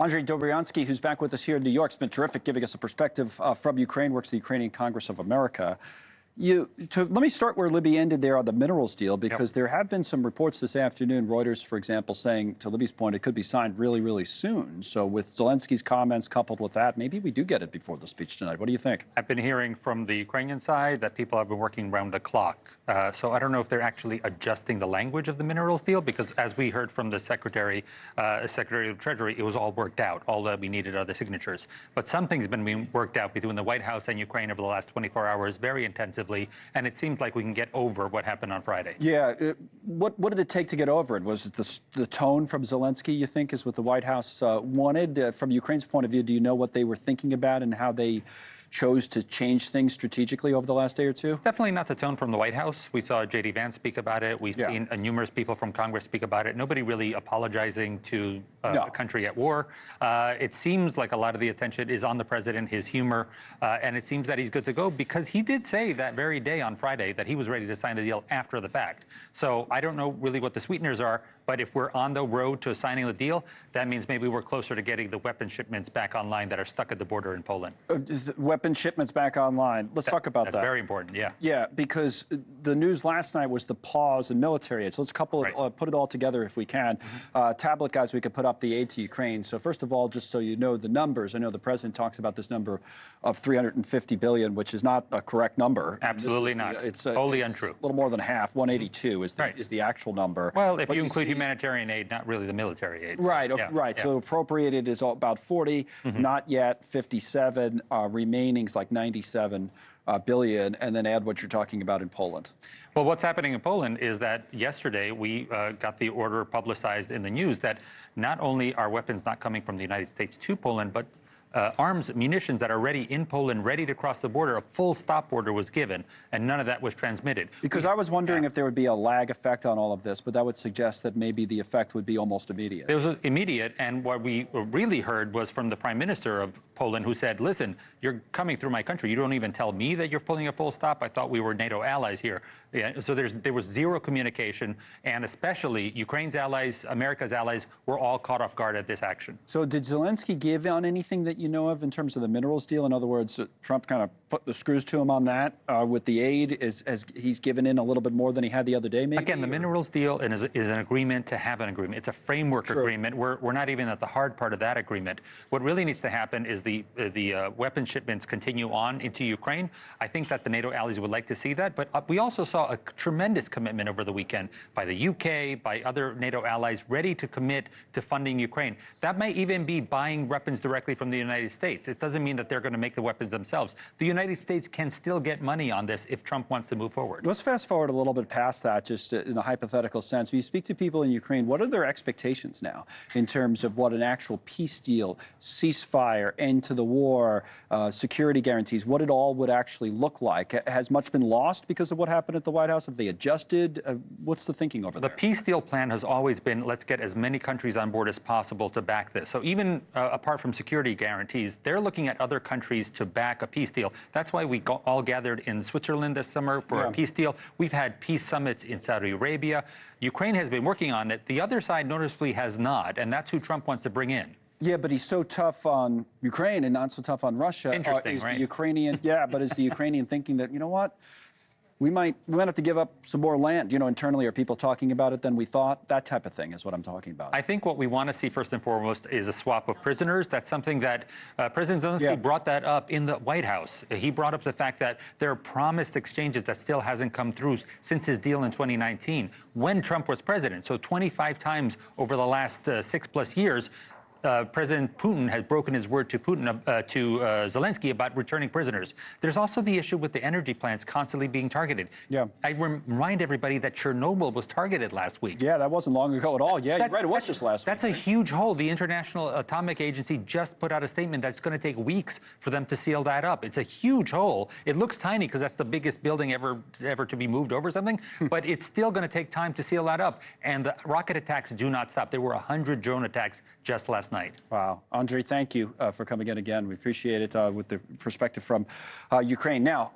Andrij Dobriansky, who's back with us here in New York, has been terrific, giving us a perspective from Ukraine, works at the Ukrainian Congress of America. Let me start where Libby ended there on the minerals deal, because there have been some reports this afternoon, Reuters, for example, saying, to Libby's point, it could be signed really, really soon. So with Zelensky's comments coupled with that, maybe we do get it before the speech tonight. What do you think? I've been hearing from the Ukrainian side that people have been working round the clock. So I don't know if they're actually adjusting the language of the minerals deal, because as we heard from the Secretary of Treasury, it was all worked out. All that we needed are the signatures. But something's been being worked out between the White House and Ukraine over the last 24 hours very intensively. And it seems like we can get over what happened on Friday. Yeah. What did it take to get over it? Was it the tone from Zelensky, you think, is what the White House wanted? From Ukraine's point of view, do you know what they were thinking about and how they chose to change things strategically over the last day or two? It's definitely not the tone from the White House. We saw J.D. Vance speak about it. We've seen numerous people from Congress speak about it. Nobody really apologizing to a country at war. It seems like a lot of the attention is on the president, his humor, and it seems that he's good to go, because he did say that very day on Friday that he was ready to sign the deal after the fact. So I don't know really what the sweeteners are, but if we're on the road to signing the deal, that means maybe we're closer to getting the weapon shipments back online that are stuck at the border in Poland. Weapon shipments back online. Let's talk about that. That's very important, yeah. Yeah, because the news last night was the pause in military aid. So let's put it all together if we can. Tablet guys, we could put up the aid to Ukraine. So first of all, just so you know the numbers, I know the president talks about this number of $350 billion, which is not a correct number. Absolutely not. It's wholly untrue. A little more than half, 182 is the actual number. Well, if you include humanitarian aid, not really the military aid. Right, right. So appropriated is about 40, not yet 57, remaining is like 97 billion, and then add what you're talking about in Poland. Well, what's happening in Poland is that yesterday we got the order publicized in the news that not only are weapons not coming from the United States to Poland, but arms, munitions that are ready in Poland, ready to cross the border. A full stop order was given, and none of that was transmitted. Because I was wondering if there would be a lag effect on all of this, but that would suggest that maybe the effect would be almost immediate. It was immediate, and what we really heard was from the Prime Minister of Poland, who said, listen, you're coming through my country. You don't even tell me that you're pulling a full stop. I thought we were NATO allies here. Yeah, so there was zero communication, and especially Ukraine's allies, America's allies, were all caught off guard at this action. So did Zelensky give on anything that you know of in terms of the minerals deal? In other words, Trump kind of put the screws to him on that with the aid, as he's given in a little bit more than he had the other day, maybe? Again, the minerals deal is an agreement to have an agreement. It's a framework agreement. We're not even at the hard part of that agreement. What really needs to happen is the weapon shipments continue on into Ukraine. I think that the NATO allies would like to see that, but we also saw a tremendous commitment over the weekend by the UK, by other NATO allies, ready to commit to funding Ukraine. That may even be buying weapons directly from the United States. It doesn't mean that they're going to make the weapons themselves. The United States can still get money on this if Trump wants to move forward. Let's fast forward a little bit past that, just in a hypothetical sense. When you speak to people in Ukraine, what are their expectations now in terms of what an actual peace deal, ceasefire, end to the war, security guarantees, what it all would actually look like? Has much been lost because of what happened at the White House? Have they adjusted? What's the thinking over there? The peace deal plan has always been, let's get as many countries on board as possible to back this. So even apart from security guarantees, they're looking at other countries to back a peace deal. That's why we all gathered in Switzerland this summer for a peace deal. We've had peace summits in Saudi Arabia. Ukraine has been working on it. The other side noticeably has not, and that's who Trump wants to bring in. Yeah, but he's so tough on Ukraine and not so tough on Russia. Interesting, is right? The Ukrainian, but is the Ukrainian thinking that, you know what, we might have to give up some more land? Internally, are people talking about it than we thought? That type of thing is what I'm talking about. I think what we want to see first and foremost is a swap of prisoners. That's something that President Zelenskyy brought that up in the White House. He brought up the fact that there are promised exchanges that still hasn't come through since his deal in 2019 when Trump was president. So 25 times over the last 6+ years, President Putin has broken his word to Zelenskyy about returning prisoners. There's also the issue with the energy plants constantly being targeted. Yeah. I remind everybody that Chernobyl was targeted last week. Yeah, that wasn't long ago at all. Yeah, you're right, it was just last week. That's a huge hole. The International Atomic Agency just put out a statement that's going to take weeks for them to seal that up. It's a huge hole. It looks tiny because that's the biggest building ever to be moved over something, but it's still going to take time to seal that up. And the rocket attacks do not stop. There were 100 drone attacks just last night. Wow. Andrij, thank you for coming in again. We appreciate it with the perspective from Ukraine. Now,